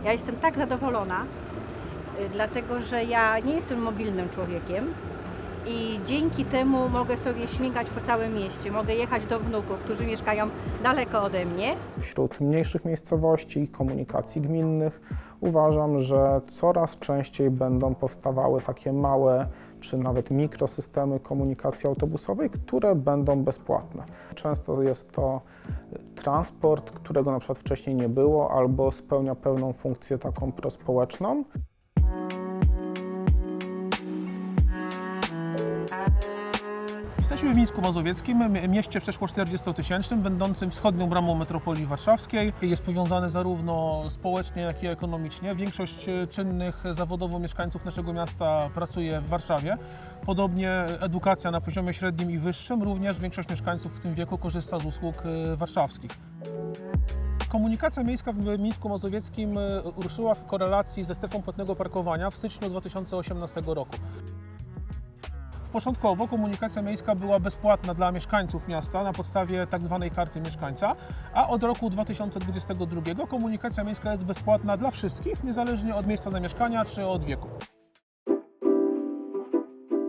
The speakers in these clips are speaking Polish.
Ja jestem tak zadowolona, dlatego że ja nie jestem mobilnym człowiekiem i dzięki temu mogę sobie śmigać po całym mieście, mogę jechać do wnuków, którzy mieszkają daleko ode mnie. Wśród mniejszych miejscowości i komunikacji gminnych uważam, że coraz częściej będą powstawały takie małe czy nawet mikrosystemy komunikacji autobusowej, które będą bezpłatne. Często jest to transport, którego na przykład wcześniej nie było, albo spełnia pełną funkcję taką prospołeczną. Jesteśmy w Mińsku Mazowieckim, mieście przeszło 40-tysięcznym, będącym wschodnią bramą metropolii warszawskiej. Jest powiązane zarówno społecznie, jak i ekonomicznie. Większość czynnych zawodowo mieszkańców naszego miasta pracuje w Warszawie. Podobnie edukacja na poziomie średnim i wyższym, również większość mieszkańców w tym wieku korzysta z usług warszawskich. Komunikacja miejska w Mińsku Mazowieckim ruszyła w korelacji ze strefą płatnego parkowania w styczniu 2018 roku. Początkowo komunikacja miejska była bezpłatna dla mieszkańców miasta na podstawie tzw. karty mieszkańca, a od roku 2022 komunikacja miejska jest bezpłatna dla wszystkich, niezależnie od miejsca zamieszkania czy od wieku.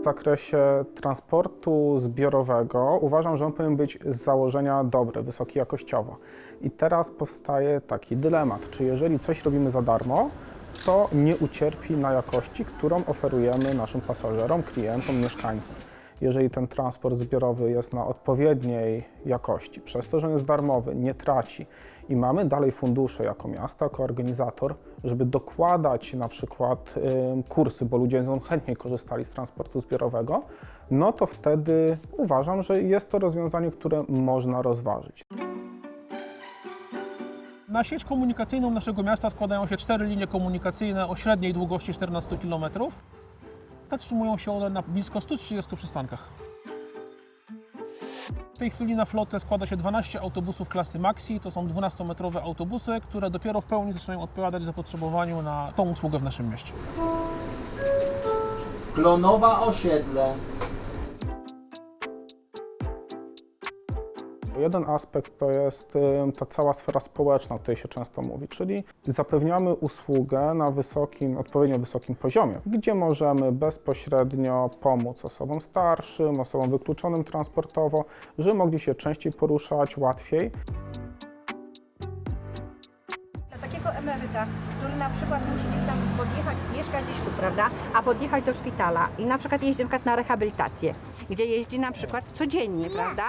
W zakresie transportu zbiorowego uważam, że on powinien być z założenia dobry, wysoki jakościowo. I teraz powstaje taki dylemat, czy jeżeli coś robimy za darmo, to nie ucierpi na jakości, którą oferujemy naszym pasażerom, klientom, mieszkańcom. Jeżeli ten transport zbiorowy jest na odpowiedniej jakości, przez to, że on jest darmowy, nie traci i mamy dalej fundusze jako miasto, jako organizator, żeby dokładać na przykład kursy, bo ludzie będą chętniej korzystali z transportu zbiorowego, no to wtedy uważam, że jest to rozwiązanie, które można rozważyć. Na sieć komunikacyjną naszego miasta składają się 4 linie komunikacyjne o średniej długości 14 km. Zatrzymują się one na blisko 130 przystankach. W tej chwili na flotę składa się 12 autobusów klasy Maxi. To są 12-metrowe autobusy, które dopiero w pełni zaczynają odpowiadać zapotrzebowaniu na tą usługę w naszym mieście. Klonowa Osiedle. Jeden aspekt to jest ta cała sfera społeczna, o której się często mówi, czyli zapewniamy usługę na odpowiednio wysokim poziomie, gdzie możemy bezpośrednio pomóc osobom starszym, osobom wykluczonym transportowo, żeby mogli się częściej poruszać, łatwiej. Dla takiego emeryta, który na przykład musi gdzieś tam podjechać, mieszka gdzieś tu, prawda, a podjechać do szpitala i na przykład jeździ na rehabilitację, gdzie jeździ na przykład codziennie, prawda,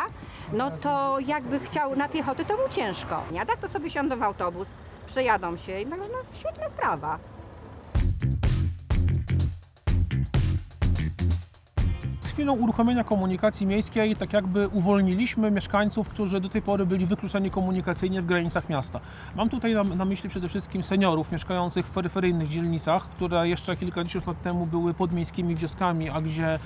no to jakby chciał na piechotę, to mu ciężko. A tak to sobie siądą w autobus, przejadą się i no, świetna sprawa. Z chwilą uruchomienia komunikacji miejskiej tak jakby uwolniliśmy mieszkańców, którzy do tej pory byli wykluczeni komunikacyjnie w granicach miasta. Mam tutaj na myśli przede wszystkim seniorów mieszkających w peryferyjnych dzielnicach, które jeszcze kilkadziesiąt lat temu były podmiejskimi wioskami, a gdzie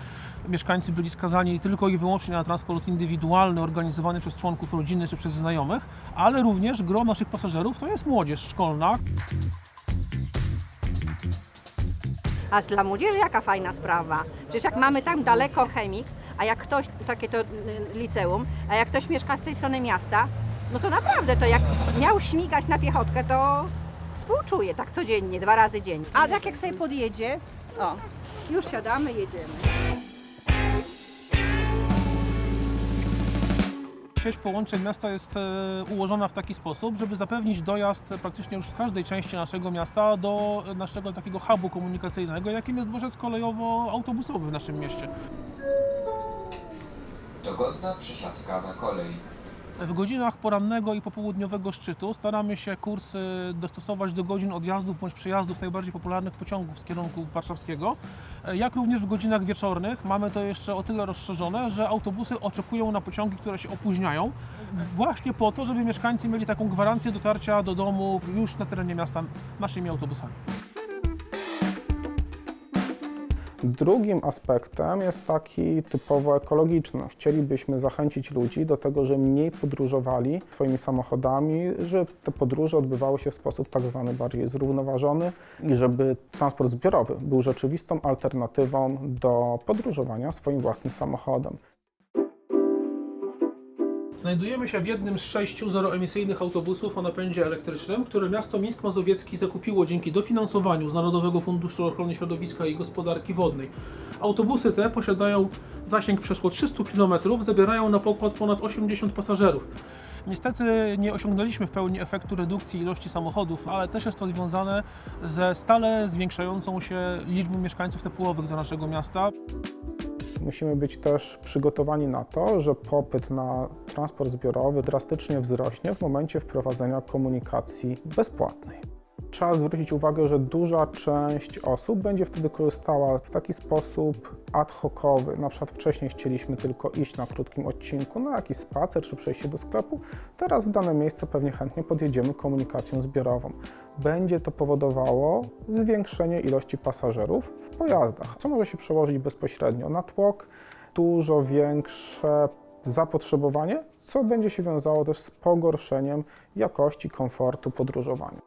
mieszkańcy byli skazani tylko i wyłącznie na transport indywidualny organizowany przez członków rodziny czy przez znajomych, ale również gro naszych pasażerów to jest młodzież szkolna. A dla młodzieży jaka fajna sprawa. Przecież jak mamy tam daleko chemik, a jak ktoś, takie to liceum, a jak ktoś mieszka z tej strony miasta, no to naprawdę to jak miał śmigać na piechotkę, to współczuję tak codziennie, 2 razy dziennie. A tak jak sobie podjedzie, o, już siadamy, jedziemy. Sieć połączeń miasta jest ułożona w taki sposób, żeby zapewnić dojazd praktycznie już z każdej części naszego miasta do naszego takiego hubu komunikacyjnego, jakim jest dworzec kolejowo-autobusowy w naszym mieście. Dogodna przesiadka na kolej. W godzinach porannego i popołudniowego szczytu staramy się kursy dostosować do godzin odjazdów bądź przejazdów najbardziej popularnych pociągów z kierunku warszawskiego. Jak również w godzinach wieczornych mamy to jeszcze o tyle rozszerzone, że autobusy oczekują na pociągi, które się opóźniają, właśnie po to, żeby mieszkańcy mieli taką gwarancję dotarcia do domu już na terenie miasta naszymi autobusami. Drugim aspektem jest taki typowo ekologiczny. Chcielibyśmy zachęcić ludzi do tego, że mniej podróżowali swoimi samochodami, żeby te podróże odbywały się w sposób tak zwany bardziej zrównoważony i żeby transport zbiorowy był rzeczywistą alternatywą do podróżowania swoim własnym samochodem. Znajdujemy się w jednym z 6 zeroemisyjnych autobusów o napędzie elektrycznym, które miasto Mińsk Mazowiecki zakupiło dzięki dofinansowaniu z Narodowego Funduszu Ochrony Środowiska i Gospodarki Wodnej. Autobusy te posiadają zasięg przeszło 300 km, zabierają na pokład ponad 80 pasażerów. Niestety nie osiągnęliśmy w pełni efektu redukcji ilości samochodów, ale też jest to związane ze stale zwiększającą się liczbą mieszkańców tepułowych do naszego miasta. Musimy być też przygotowani na to, że popyt na transport zbiorowy drastycznie wzrośnie w momencie wprowadzenia komunikacji bezpłatnej. Trzeba zwrócić uwagę, że duża część osób będzie wtedy korzystała w taki sposób ad hocowy. Na przykład wcześniej chcieliśmy tylko iść na krótkim odcinku na jakiś spacer czy przejście do sklepu. Teraz w dane miejsce pewnie chętnie podjedziemy komunikacją zbiorową. Będzie to powodowało zwiększenie ilości pasażerów w pojazdach, co może się przełożyć bezpośrednio na tłok, dużo większe zapotrzebowanie, co będzie się wiązało też z pogorszeniem jakości, komfortu podróżowania.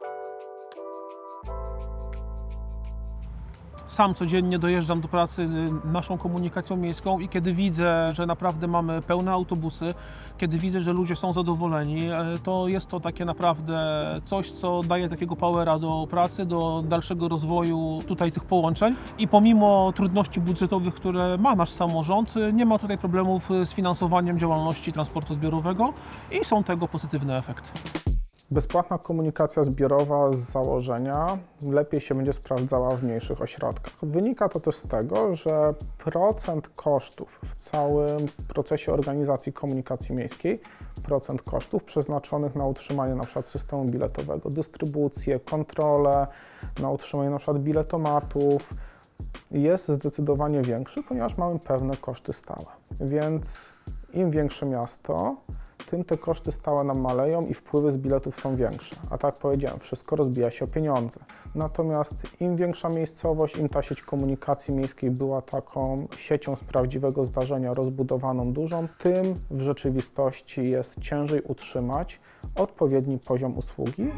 Sam codziennie dojeżdżam do pracy naszą komunikacją miejską i kiedy widzę, że naprawdę mamy pełne autobusy, kiedy widzę, że ludzie są zadowoleni, to jest to takie naprawdę coś, co daje takiego powera do pracy, do dalszego rozwoju tutaj tych połączeń. I pomimo trudności budżetowych, które ma nasz samorząd, nie ma tutaj problemów z finansowaniem działalności transportu zbiorowego i są tego pozytywne efekty. Bezpłatna komunikacja zbiorowa z założenia lepiej się będzie sprawdzała w mniejszych ośrodkach. Wynika to też z tego, że procent kosztów w całym procesie organizacji komunikacji miejskiej, procent kosztów przeznaczonych na utrzymanie np. systemu biletowego, dystrybucję, kontrolę, na utrzymanie np. biletomatów jest zdecydowanie większy, ponieważ mamy pewne koszty stałe. Więc im większe miasto, tym te koszty stałe nam maleją i wpływy z biletów są większe. A tak jak powiedziałem, wszystko rozbija się o pieniądze. Natomiast im większa miejscowość, im ta sieć komunikacji miejskiej była taką siecią z prawdziwego zdarzenia rozbudowaną dużą, tym w rzeczywistości jest ciężej utrzymać odpowiedni poziom usługi.